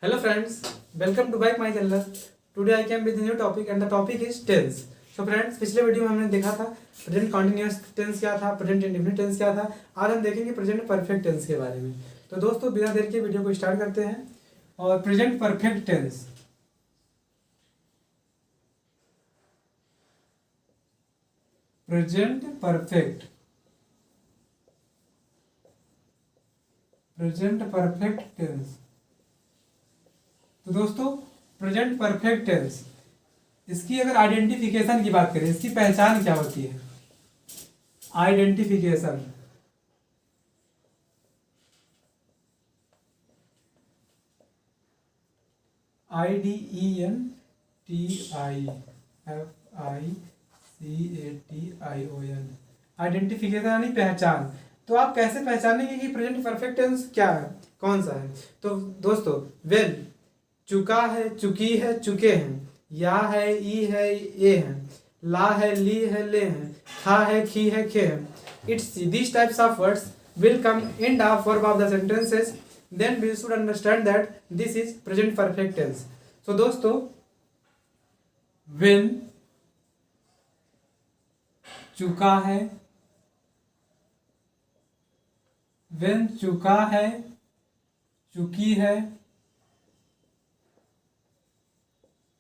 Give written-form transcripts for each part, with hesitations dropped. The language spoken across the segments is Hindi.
Hello friends, welcome to back my channel. Today I came with a new topic and the topic is tense. So friends, पिछले वीडियो में हमने देखा था प्रेजेंट कॉन्टिन्यूअस टेंस क्या था, प्रेजेंट इंडेफिनिट टेंस क्या था। आज हम देखेंगे प्रेजेंट परफेक्ट टेंस के बारे में। तो दोस्तों बिना देर के वीडियो को स्टार्ट करते हैं। और present perfect tense, present perfect, present perfect tense. तो दोस्तों प्रेजेंट परफेक्ट टेंस, इसकी अगर आइडेंटिफिकेशन की बात करें, इसकी पहचान क्या होती है? आइडेंटिफिकेशन, IDENTIFICATION, आइडेंटिफिकेशन यानी पहचान। तो आप कैसे पहचानेंगे कि प्रेजेंट परफेक्ट टेंस क्या है, कौन सा है? तो दोस्तों वेल, चुका है, चुकी है, चुके हैं, या है, ई है, ये है, ला है, ली है, ले हैं, खा है, खी है, खे है। It's these types of words will come in the verb of the sentences. Then we should understand that this is present perfect tense. So दोस्तों when चुका है, when चुका है, चुकी है,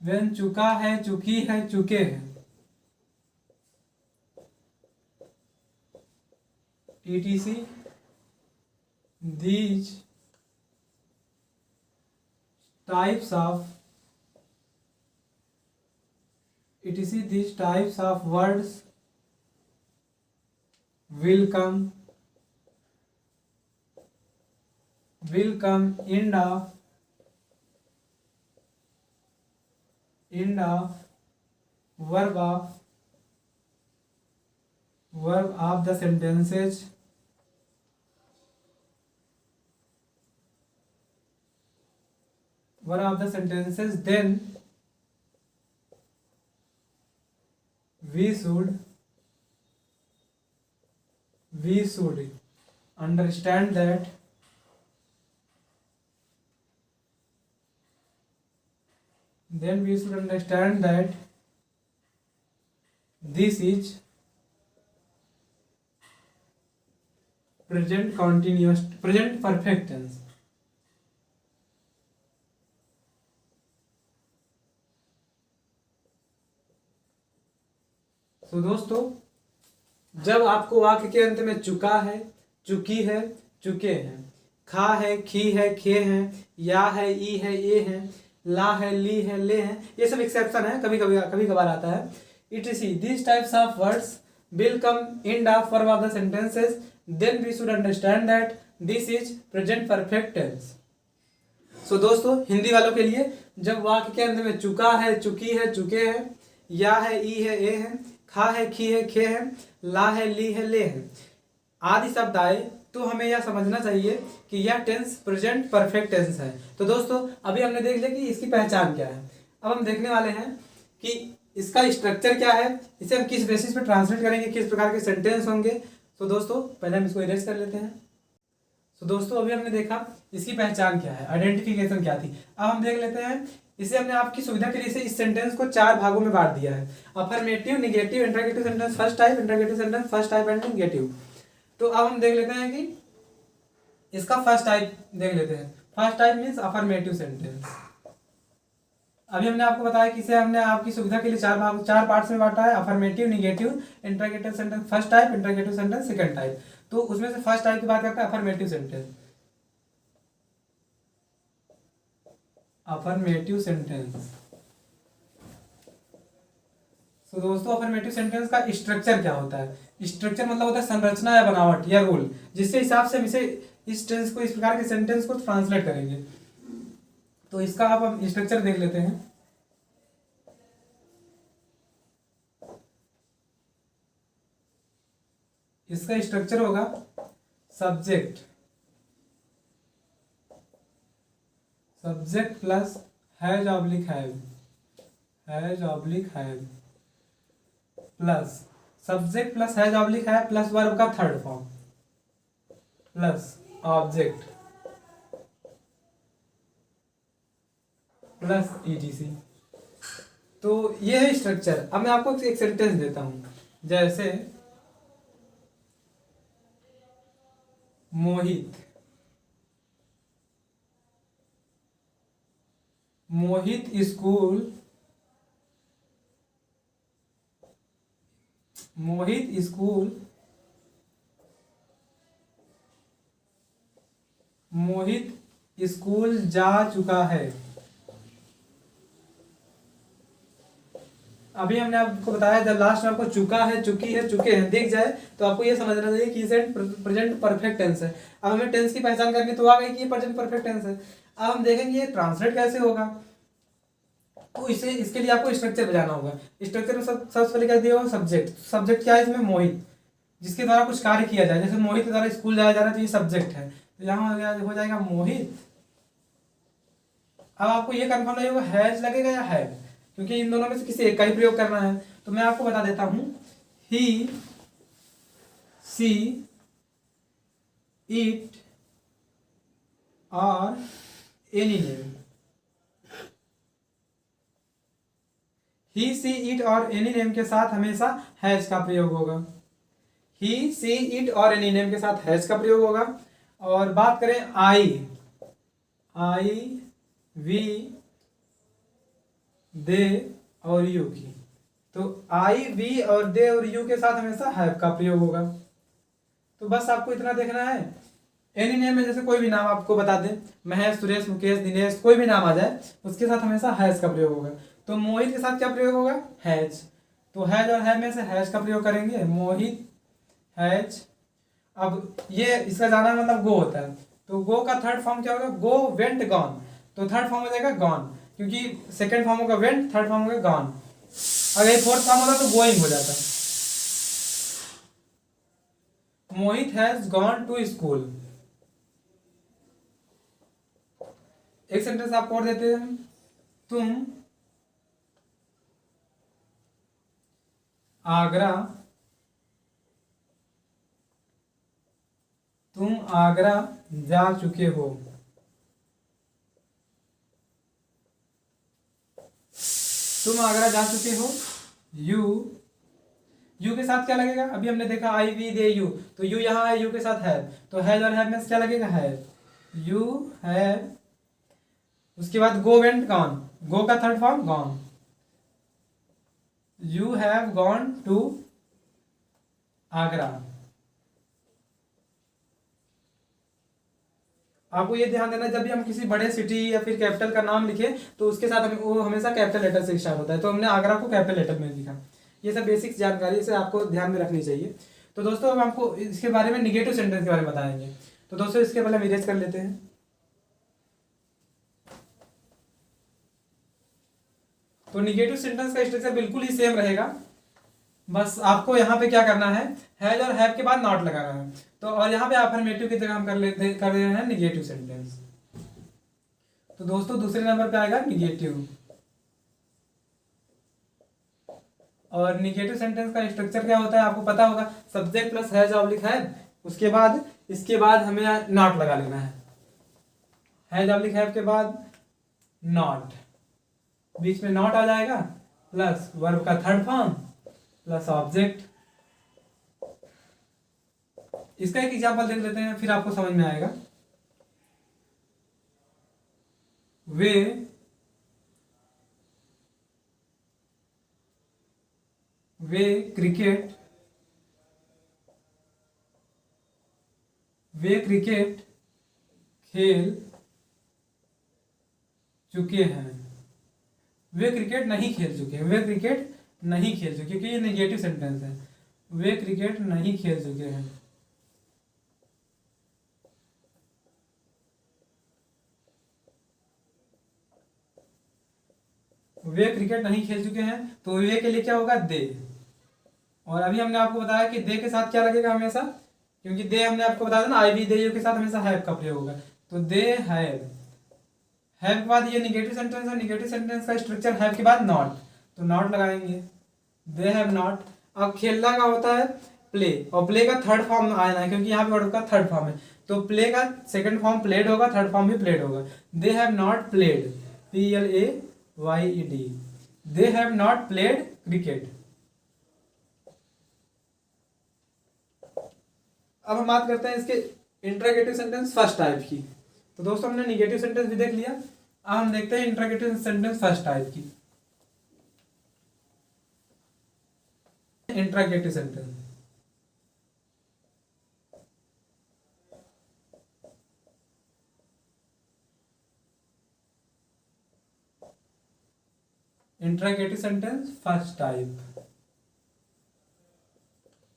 when चुका है, चुकी है, चुके हैं, etc. These types of words will come in the verb of the sentences. Verb of the sentences. Then we should understand that this is present perfect tense. तो दोस्तों जब आपको वाक्य के अंत में चुका है, चुकी है, चुके हैं, खा है, खी है, खे हैं, या है, ई है, ये हैं, ला है, ली है, ले हैं, ये सब एक्सेप्शन है, कभी कभार आता है। etc. These types of words will come in the form of the sentences. Then we should understand that this is present perfect tense. So दोस्तों हिंदी वालों के लिए जब वाक्य के अंत में चुका है, चुकी है, चुके हैं, या है, ई है, ए है, खा है, खी है, खे है, ला है, ली है, ले है आदि शब्द आए तो हमें यह समझना चाहिए कि यह टेंस प्रेजेंट परफेक्ट टेंस है। तो दोस्तों अभी हमने देख लिया कि इसकी पहचान क्या है। अब हम देखने वाले हैं कि इसका स्ट्रक्चर क्या है, इसे हम किस बेसिस पे ट्रांसलेट करेंगे, किस प्रकार के सेंटेंस होंगे। तो दोस्तों पहले हम इसको इरेज कर लेते हैं। तो दोस्तों अभी हमने देखा इसकी पहचान क्या है, आइडेंटिफिकेशन क्या थी। अब हम देख लेते हैं, इसे हमने आपकी सुविधा के लिए इस सेंटेंस को 4 भागों में बांट दिया है। Affirmative, negative, interrogative sentence first type, interrogative sentence first type and negative. तो अब हम देख लेते हैं कि इसका फर्स्ट टाइप देख लेते हैं। First type means affirmative sentence. अभी हमने आपको बताया कि इसे हमने आपकी सुविधा के लिए 4 पार्ट्स में बांटा है। Affirmative, negative, interrogative sentence first type, interrogative sentence second type. तो उसमें से फर्स्ट टाइप की बात करते हैं, अफर्मेटिव सेंटेंस। Affirmative sentence. तो दोस्तों अफर्मेटिव सेंटेंस का स्ट्रक्चर क्या होता है? स्ट्रक्चर मतलब होता है संरचना या बनावट या रूल, जिसके हिसाब से हम इस टेंस को, इस प्रकार के सेंटेंस को ट्रांसलेट करेंगे। तो इसका अब हम स्ट्रक्चर देख लेते हैं। इसका स्ट्रक्चर होगा subject plus has oblique have plus subject plus has oblique have plus verb का third form plus object plus ETC। तो ये है स्ट्रक्चर। अब मैं आपको एक सेंटेंस देता हूं, जैसे मोहित स्कूल जा चुका है। अभी हमने आपको बताया जब लास्ट में आपको चुका है, चुकी है, चुके हैं दिख जाए तो आपको ये समझना चाहिए कि इसे प्रेजेंट परफेक्ट टेंस है। अब हमें टेंस की पहचान करनी तो आ गई कि ये प्रेजेंट परफेक्ट टेंस है। अब हम देखेंगे ये ट्रांसलेट कैसे होगा। तो इसे इसके लिए आपको स्ट्रक्चर बजाना होगा। स्ट्रक्चर में सबसे पहले क्या दिया होगा, सब्जेक्ट। सब्जेक्ट क्या है इसमें, मोहित, जिसके द्वारा कुछ कार्य किया जाए। जैसे मोहित के द्वारा स्कूल जाया जा रहा है तो ये सब्जेक्ट है, तो यहाँ हो जाएगा मोहित। अब आपको ये कंफर्म नहीं होगा हैज लगेगा या हैव, क्योंकि इन दोनों में से किसी एक का ही प्रयोग करना है। तो मैं आपको बता देता हूं, ही, सी, इट और any name. He, she, it और एनी नेम के साथ हमेशा हैज का प्रयोग होगा। ही, सी, इट और एनी नेम के साथ हैज का प्रयोग होगा। और बात करें आई, वी, दे और यू की, तो आई, वी और दे और यू के साथ हमेशा हैव का प्रयोग होगा। तो बस आपको इतना देखना है। एनी नेम में जैसे कोई भी नाम आपको बता दें, महेश, सुरेश, मुकेश, दिनेश, कोई भी नाम आ जाए उसके साथ हमेशा हैज का प्रयोग होगा। तो मोहित के साथ क्या प्रयोग होगा, हैज। तो हैज और हैव में से हैज का प्रयोग करेंगे, मोहित हैज। अब ये इसका जाना मतलब गो होता है, तो गो का थर्ड फॉर्म क्या होगा, गो, वेंट, गॉन। तो थर्ड फॉर्म हो जाएगा गॉन, क्योंकि सेकंड फॉर्म होगा वेंट, थर्ड फॉर्म होगा गॉन। अगर ये फोर्थ फॉर्म होगा तो गोइंग हो जाता है। मोहित हैज गॉन टू स्कूल। एक सेंटेंस आपको और देते हैं, तुम आगरा जा चुके हो। तुम आगरा जा चुके हो। यू के साथ क्या लगेगा, अभी हमने देखा आई, वी, दे, यू, तो यू यहाँ है, यू के साथ है, तो हैज और हैव में क्या लगेगा, है। You have. उसके बाद गो, वेंट, गॉन। गो का third form gone. You have gone to Agra. आपको ये ध्यान देना, जब भी हम किसी बड़े सिटी या फिर कैपिटल का नाम लिखे तो उसके साथ हमें वो हमेशा कैपिटल लेटर से स्टार्ट होता है, तो हमने आगरा को कैपिटल लेटर में लिखा। ये सब बेसिक जानकारी से आपको ध्यान में रखनी चाहिए। तो दोस्तों हम आपको इसके बारे में निगेटिव सेंटेंस के बारे में बताएंगे। तो दोस्तों इसके पहले हम इरेज कर लेते हैं। तो निगेटिव सेंटेंस का स्ट्रक्चर बिल्कुल ही सेम रहेगा, बस आपको यहाँ पे क्या करना है, हैज और हैव के बाद नॉट लगाना है। तो और यहाँ पे अफर्मेटिव की जगह हम कर रहे हैं निगेटिव सेंटेंस। तो दोस्तों दूसरे नंबर पे आएगा निगेटिव। और निगेटिव सेंटेंस का स्ट्रक्चर क्या होता है आपको पता होगा, subject plus has oblique have, उसके बाद इसके बाद हमें नॉट लगा लेना है। हैज ऑब्लिक हैव के बाद नॉट, बीच में नॉट आ जाएगा, प्लस वर्ब का थर्ड फॉर्म प्लस ऑब्जेक्ट। इसका एक एग्जांपल देख लेते हैं, फिर आपको समझ में आएगा। वे क्रिकेट खेल चुके हैं। वे क्रिकेट नहीं खेल चुके हैं, वे क्रिकेट नहीं खेल चुके, क्योंकि ये नेगेटिव सेंटेंस है। वे क्रिकेट नहीं खेल चुके हैं। वे क्रिकेट नहीं खेल चुके हैं, तो वे के लिए क्या होगा, दे। और अभी हमने आपको बताया कि दे के साथ क्या लगेगा हमेशा, क्योंकि दे हमने आपको बताया ना आई, वी, दे, यू के साथ हमेशा हैव का प्रयोग होगा। तो दे हैव। हैव के बाद ये निगेटिव सेंटेंस है, निगेटिव सेंटेंस का स्ट्रक्चर हैव के बाद नॉट, तो नॉट लगाएंगे, दे हैव नॉट। अब खेलना का होता है प्ले, और प्ले का थर्ड फॉर्म आना है, क्योंकि यहाँ पे वर्ड का थर्ड फॉर्म है, तो प्ले का सेकंड फॉर्म प्लेड होगा, थर्ड फॉर्म भी प्लेड होगा। They have not played, PLAYED, they have not played cricket. अब हम बात करते हैं इसके इंट्रोगेटिव सेंटेंस फर्स्ट टाइप की। तो दोस्तों हमने निगेटिव सेंटेंस भी देख लिया, अब हम देखते हैं इंट्रोगेटिव सेंटेंस फर्स्ट टाइप की। Interrogative sentence, interrogative sentence first type,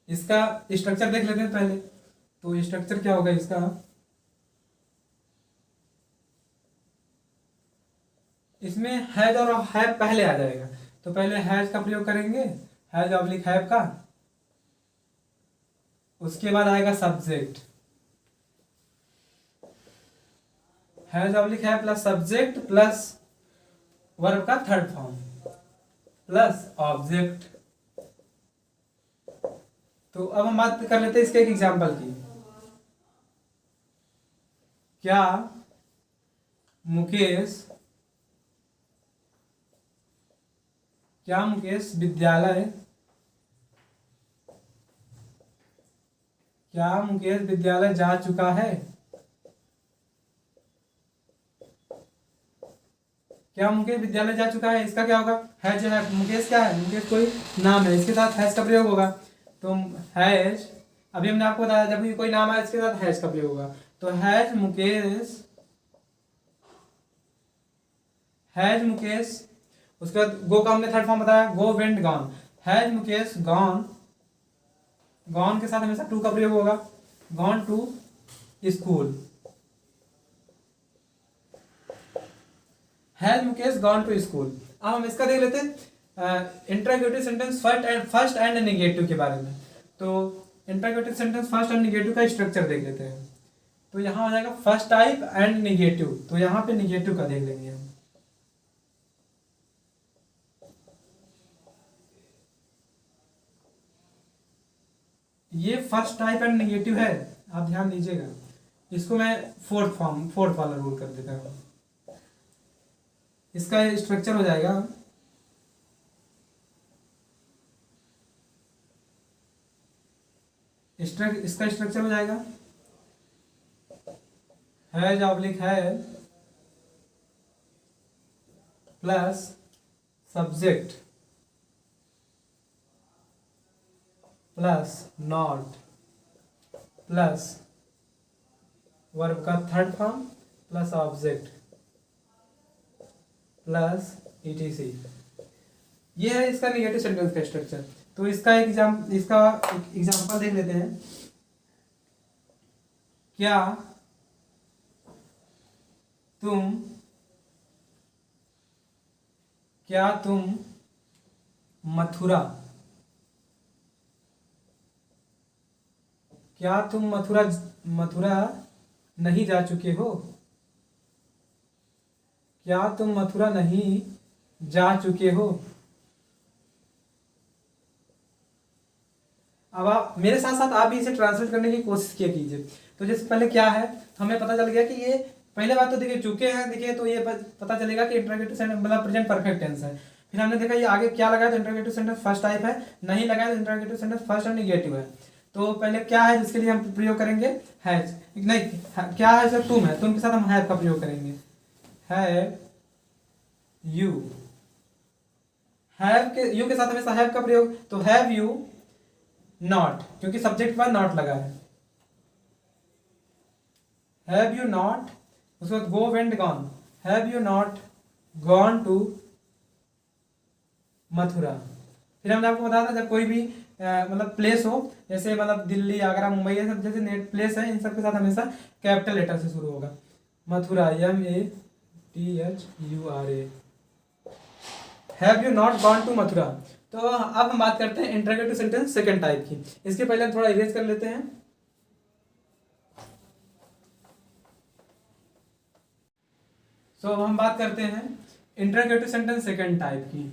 इसका स्ट्रक्चर देख लेते हैं पहले। तो स्ट्रक्चर क्या होगा इसका, इसमें हैज और हैव पहले आ जाएगा, तो पहले हैज का प्रयोग करेंगे, हैज ऑब्लिक हैव का, उसके बाद आएगा subject, has oblique have plus subject plus verb का थर्ड फॉर्म प्लस ऑब्जेक्ट। तो अब हम बात कर लेते हैं इसके एक एग्जांपल की। क्या मुकेश विद्यालय, क्या मुकेश विद्यालय जा चुका है? क्या मुकेश विद्यालय जा चुका है, इसका क्या होगा, है जो है मुकेश क्या है, मुकेश कोई नाम है, इसके साथ हैज का प्रयोग होगा। तो हैज, अभी हमने आपको बताया जब भी कोई नाम है इसके साथ हैज का प्रयोग होगा। तो हैज मुकेश, उसके बाद गो का हमने थर्ड फॉर्म बताया, go went gone, has Mukesh gone, gone के साथ हमेशा टू का प्रयोग होगा, gone to school, has Mukesh gone to school. अब हम इसका देख लेते हैं interrogative sentence first and negative के बारे में। तो interrogative sentence first and negative का स्ट्रक्चर देख लेते हैं। तो यहाँ हो जाएगा फर्स्ट टाइप एंड नेगेटिव, तो यहाँ पे नेगेटिव का देख लेंगे हम। ये फर्स्ट टाइप एंड नेगेटिव है, आप ध्यान दीजिएगा। इसको मैं फोर्थ वाला रूल कर देता हूँ। इसका स्ट्रक्चर हो जाएगा, इसका स्ट्रक्चर हो जाएगा has oblique has plus subject plus not plus verb का third form plus object plus ETC। ये है इसका नेगेटिव सेंटेंस का स्ट्रक्चर। तो इसका एग्जांपल देख लेते हैं। क्या तुम मथुरा नहीं जा चुके हो? क्या तुम मथुरा नहीं जा चुके हो? अब आप मेरे साथ साथ आप भी इसे ट्रांसलेट करने की कोशिश किया कीजिए। तो जैसे पहले क्या है, हमें पता चल गया कि ये पहले बात तो देखिए चुके हैं, देखिए तो ये पता चलेगा कि इंट्रोगेटिव सेंटेंस मतलब प्रेजेंट परफेक्ट टेंस है। फिर हमने देखा ये आगे क्या लगा है, तो इंट्रोगेटिव सेंटेंस फर्स्ट टाइप है, नहीं लगा है तो इंट्रोगेटिव सेंटेंस फर्स्ट और नेगेटिव है। तो पहले क्या है जिसके लिए हम प्रयोग करेंगे हैज, नहीं क्या है सर, तुम है, तुम के साथ हम हैव का प्रयोग करेंगे, हैव यू, हैव के यू के साथ हमेशा हैव का प्रयोग। तो हैव यू नॉट, क्योंकि सब्जेक्ट पर नॉट लगा है, हैव यू नॉट, उसके बाद go went gone, have you not gone to Mathura. फिर हमने आपको बताया था जब कोई भी मतलब प्लेस हो, जैसे मतलब दिल्ली, आगरा, मुंबई, ये सब जैसे नेट प्लेस है, इन सब के साथ हमेशा कैपिटल लेटर से शुरू होगा। Mathura MATHURA, have you not gone to Mathura. तो अब हम बात करते हैं इंट्रोगेटिव सेंटेंस सेकंड टाइप की। इसके पहले हम थोड़ा इरेज कर लेते हैं। तो अब हम बात करते हैं इंट्रोगेटिव सेंटेंस सेकंड टाइप की।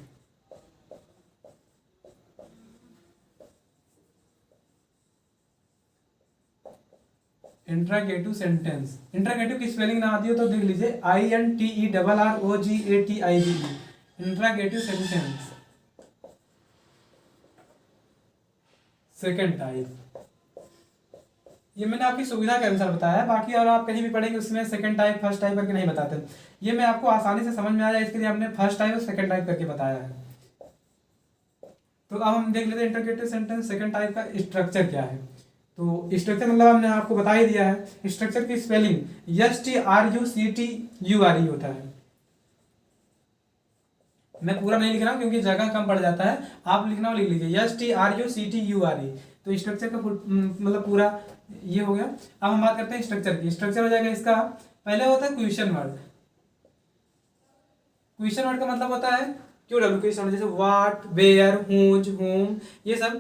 इंट्रागेटिव सेंटेंस, इंट्रागेटिव की स्पेलिंग ना आती हो तो देख लीजिए, INTERROGATIVE, interrogative sentence second type. ये मैंने आपकी सुविधा के अनुसार बताया है, बाकी और आप कहीं भी पढ़ेंगे उसमें सेकंड टाइप फर्स्ट टाइप करके नहीं बताते। ये मैं आपको आसानी से समझ में आ जाए इसके लिए हमने फर्स्ट टाइप और सेकंड टाइप करके बताया है। तो अब हम देख लेते हैं इंट्रोगेटिव सेंटेंस सेकंड टाइप का स्ट्रक्चर क्या है। तो स्ट्रक्चर मतलब हमने आपको बता ही दिया है। स्ट्रक्चर की स्पेलिंग STRUCTURE होता है। मैं पूरा नहीं लिख रहा हूँ क्योंकि जगह कम पड़ जाता है, आप लिखना हो लिख लीजिए STRUCTURE। तो स्ट्रक्चर का मतलब पूरा ये हो गया। अब हम बात करते हैं स्ट्रक्चर की। स्ट्रक्चर हो जाएगा इसका, पहले होता है क्वेश्चन वर्ड। क्वेश्चन वर्ड का मतलब होता है क्यों डब्ल्यू क्वेश्चन वर्ड, जैसे व्हाट, वेयर, हुज, होम, ये सब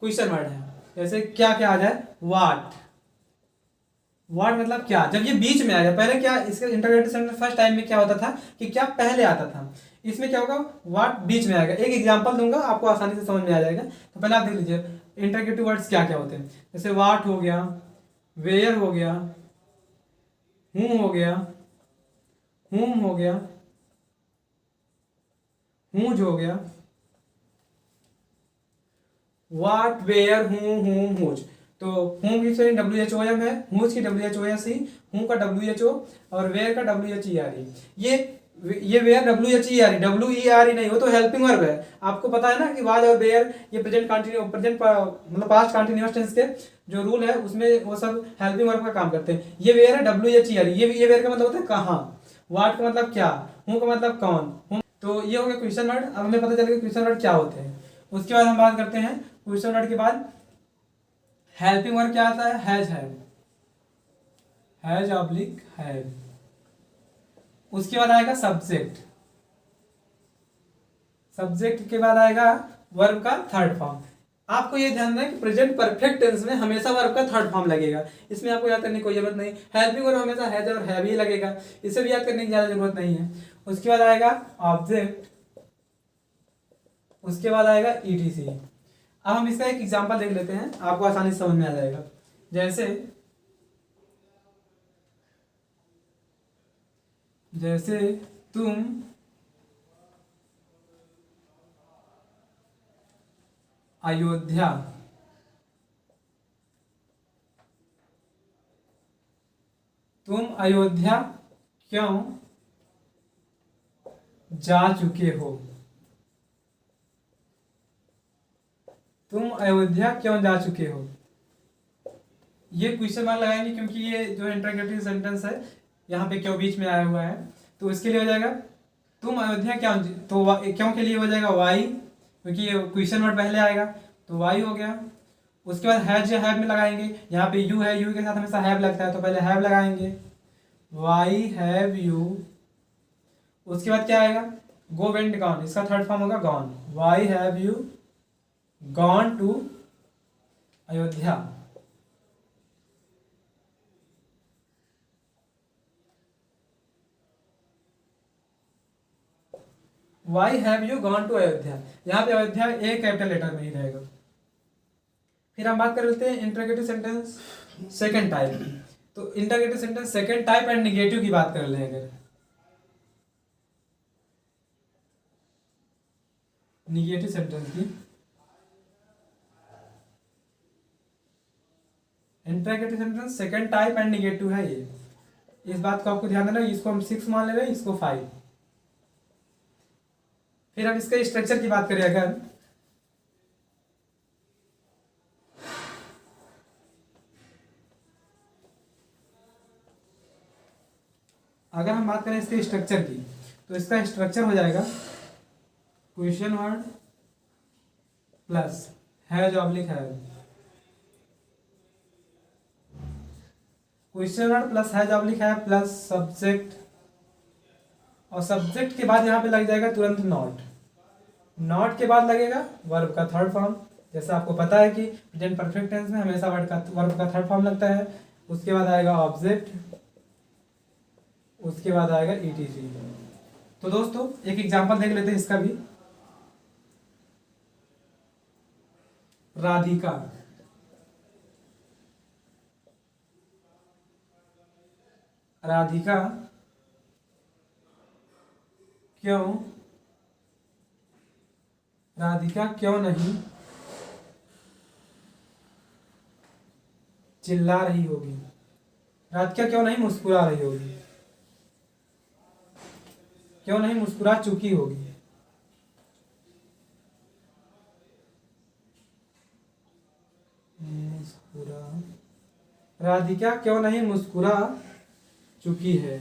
क्वेश्चन वर्ड है। जैसे क्या क्या आ जाए, व्हाट, व्हाट मतलब क्या, जब ये बीच में आ जाए। पहले क्या इसके इंटरगेटिव सेंटेंस फर्स्ट टाइम में क्या होता था कि क्या पहले आता था, इसमें क्या होगा व्हाट बीच में आएगा। एक एग्जांपल दूंगा आपको आसानी से समझ में आ जाएगा। तो पहले आप देख लीजिए इंटरगेटिव वर्ड्स क्या क्या होते हैं। जैसे व्हाट हो गया, वेयर हो गया, हूम हो गया, हुम हो गया, हुज हो गया, व्हाट, वेयर, हूम, हुज। तो हूम की स्पेलिंग WHOM है, हुज की WHOSE, हूम का WHO और वेयर का WHERE। ये वेयर WHERE, WERE नहीं, वो तो हेल्पिंग वर्ब है। आपको पता है ना कि वाज और वेयर ये प्रेजेंट मतलब पास्ट कंटिन्यूअस टेंस के जो रूल है उसमें वो सब हेल्पिंग वर्ब का काम करते हैं। ये वेयर है WHERE, ये वेयर का मतलब होता है कहाँ, व्हाट का मतलब क्या, हूम का मतलब कौन। तो ये हो गया क्वेश्चन वर्ड। अब हमें पता चल गया क्वेश्चन वर्ड क्या होते हैं। उसके बाद हम बात करते हैं क्वेश्चन वर्ड के बाद हेल्पिंग वर्ब क्या आता है, हैज ऑब्लिक हैव। उसके बाद आएगा सब्जेक्ट, सब्जेक्ट के बाद आएगा वर्ब का थर्ड फॉर्म। आपको ये ध्यान रखना कि प्रेजेंट परफेक्ट टेंस में हमेशा वर्ब का थर्ड फॉर्म लगेगा, इसमें आपको याद करने की कोई जरूरत नहीं। हेल्पिंग वर्ब हमेशा हैज और हैव ही लगेगा, इसे भी याद करने की ज्यादा जरूरत नहीं है। उसके बाद आएगा ऑब्जेक्ट, उसके बाद आएगा ETC। अब हम इसका एक एग्जांपल देख लेते हैं, आपको आसानी से समझ में आ जाएगा। जैसे तुम अयोध्या क्यों जा चुके हो, तुम अयोध्या क्यों जा चुके हो। ये क्वेश्चन मार्क लगाएंगे क्योंकि ये जो इंटरोगेटिव सेंटेंस है यहाँ पे क्यों बीच में आया हुआ है। तो इसके लिए हो जाएगा तुम अयोध्या क्यों, तो क्यों के लिए हो जाएगा वाई, क्योंकि ये क्वेश्चन वर्ड पहले आएगा तो वाई हो गया। उसके बाद हैज या हैव में लगाएंगे, यहाँ पे यू है, यू के साथ हमेशा हैव लगता है तो पहले हैव लगाएंगे, वाई हैव यू। उसके बाद क्या आएगा, गो वेंट गॉन, इसका थर्ड फॉर्म होगा gone, why have you gone to Ayodhya. Why have you gone to Ayodhya, यहाँ पे अयोध्या एक कैपिटल लेटर में ही रहेगा। फिर हम बात कर लेते हैं इंटरोगेटिव सेंटेंस सेकंड टाइप की। तो interrogative sentence second type and negative की बात कर लें अगर, निगेटिव सेंटेंस की, interrogative sentence second type and negative है ये, इस बात को आपको ध्यान देना। इसको हम 6 मान ले रहे हैं, इसको 5। फिर हम इसके स्ट्रक्चर की बात करें अगर हम बात करें इसके स्ट्रक्चर की, तो इसका स्ट्रक्चर हो जाएगा question word plus has oblique have, question word plus has oblique have plus subject, और सब्जेक्ट के बाद यहाँ पे लग जाएगा तुरंत नॉट, नॉट के बाद लगेगा वर्ब का थर्ड फॉर्म। जैसे आपको पता है कि प्रेजेंट परफेक्ट टेंस में हमेशा वर्ब का थर्ड फॉर्म लगता है। उसके बाद आएगा ऑब्जेक्ट, उसके बाद आएगा ETC। तो दोस्तों एक एग्जांपल देख लेते हैं इसका भी। राधिका, राधिका क्यों नहीं चिल्ला रही होगी? राधिका क्यों नहीं मुस्कुरा रही होगी? क्यों नहीं मुस्कुरा चुकी होगी? राधिका क्यों नहीं मुस्कुरा चुकी है?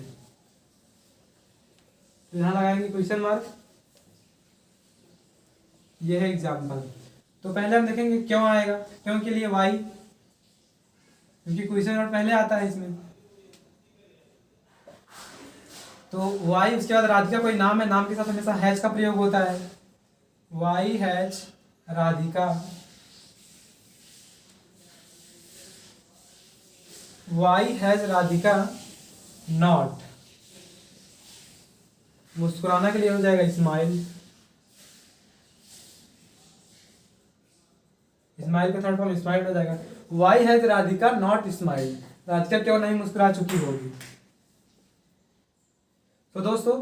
तो यहां लगाएंगे क्वेश्चन मार्क। ये है एग्जाम्पल। तो पहले हम देखेंगे क्यों आएगा। क्यों के लिए वाई, क्योंकि क्वेश्चन वर्ड पहले आता है इसमें। तो वाई, उसके बाद राधिका कोई नाम है, नाम के साथ हमेशा हैज का प्रयोग होता है। Why has Radhika, why has Radhika not, मुस्कुराना के लिए हो जाएगा स्माइल, स्माइल का थर्ड फॉर्म स्माइल हो जाएगा। Why has Radhika not smile, Radhika क्यों नहीं मुस्कुरा चुकी होगी। तो दोस्तों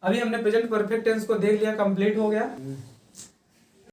अभी हमने प्रेजेंट परफेक्ट टेंस को देख लिया, कंप्लीट हो गया।